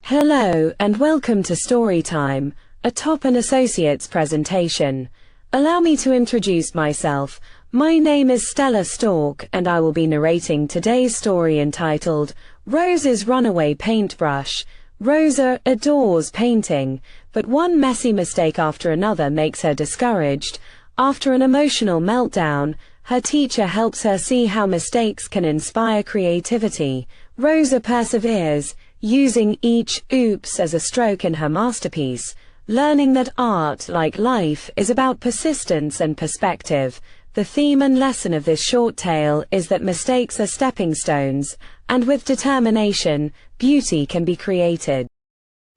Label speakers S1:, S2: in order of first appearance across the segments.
S1: Hello and welcome to Storytime, a Top and Associates presentation. Allow me to introduce myself. My name is Stella Stork and I will be narrating today's story entitled Rosa's Runaway Paintbrush. Rosa adores painting, but one messy mistake after another makes her discouraged. After an emotional meltdown, her teacher helps her see how mistakes can inspire creativity. Rosa perseveres, using each oops as a stroke in her masterpiece, learning that art, like life, is about persistence and perspective. The theme and lesson of this short tale is that mistakes are stepping stones, and with determination, beauty can be created.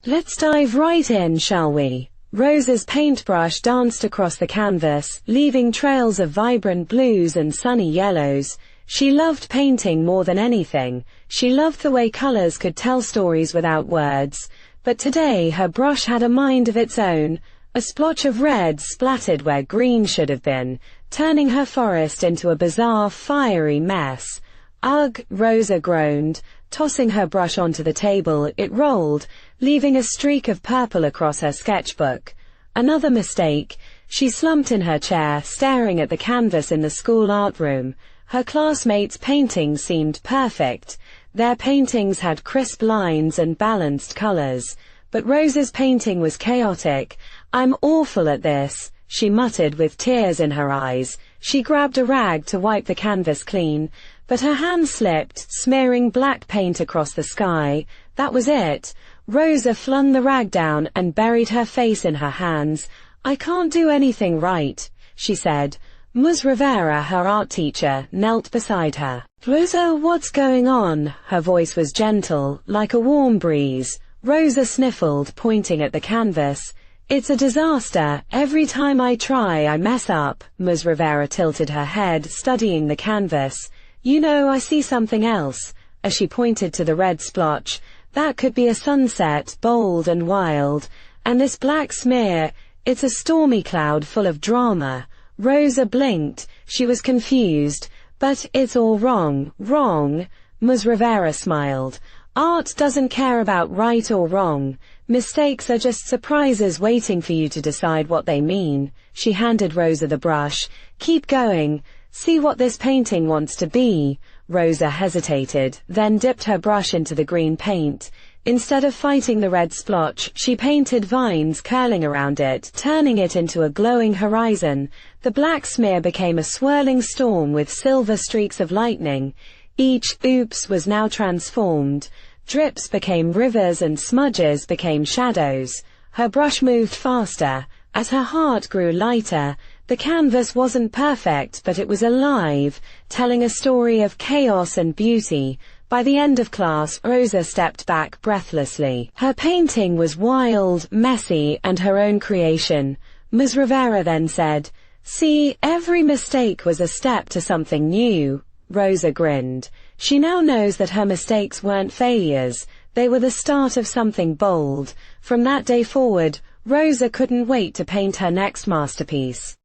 S1: Let's dive right in, shall we? Rosa's paintbrush danced across the canvas, leaving trails of vibrant blues and sunny yellows. She loved painting more than anything. She loved the way colors could tell stories without words. But today her brush had a mind of its own. A splotch of red splattered where green should have been, turning her forest into a bizarre, fiery mess. Ugh, Rosa groaned. Tossing her brush onto the table, it rolled, leaving a streak of purple across her sketchbook. Another mistake. She slumped in her chair, staring at the canvas in the school art room. Her classmates' paintings seemed perfect. Their paintings had crisp lines and balanced colors. But Rosa's painting was chaotic. "I'm awful at this," she muttered with tears in her eyes. She grabbed a rag to wipe the canvas clean, but her hand slipped, smearing black paint across the sky. That was it. Rosa flung the rag down and buried her face in her hands. "I can't do anything right," she said. Ms. Rivera, her art teacher, knelt beside her. "Rosa, what's going on?" Her voice was gentle, like a warm breeze. Rosa sniffled, pointing at the canvas. "It's a disaster. Every time I try, I mess up." Ms. Rivera tilted her head, studying the canvas. "You know, I see something else," as she pointed to the red splotch. "That could be a sunset, bold and wild. And this black smear, it's a stormy cloud full of drama." Rosa blinked. She was confused. "But it's all wrong." "Wrong?" Ms. Rivera smiled. "Art doesn't care about right or wrong. Mistakes are just surprises waiting for you to decide what they mean." She handed Rosa the brush. "Keep going. See what this painting wants to be." Rosa hesitated, then dipped her brush into the green paint. Instead of fighting the red splotch, she painted vines curling around it, turning it into a glowing horizon. The black smear became a swirling storm with silver streaks of lightning. Each oops was now transformed. Drips became rivers and smudges became shadows. Her brush moved faster. As her heart grew lighter, the canvas wasn't perfect, but it was alive, telling a story of chaos and beauty. By the end of class, Rosa stepped back breathlessly. Her painting was wild, messy, and her own creation. Ms. Rivera then said, "See, every mistake was a step to something new." Rosa grinned. She now knows that her mistakes weren't failures. They were the start of something bold. From that day forward, Rosa couldn't wait to paint her next masterpiece.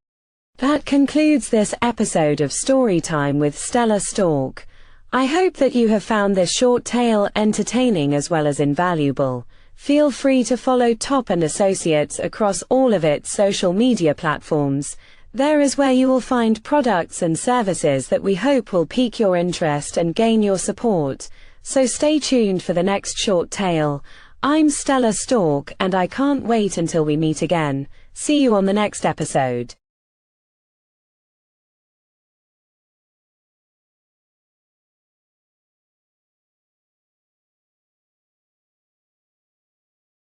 S1: That concludes this episode of Storytime with Stella Stork. I hope that you have found this short tale entertaining as well as invaluable. Feel free to follow Top and Associates across all of its social media platforms. There is where you will find products and services that we hope will pique your interest and gain your support. So stay tuned for the next short tale. I'm Stella Stork and I can't wait until we meet again. See you on the next episode.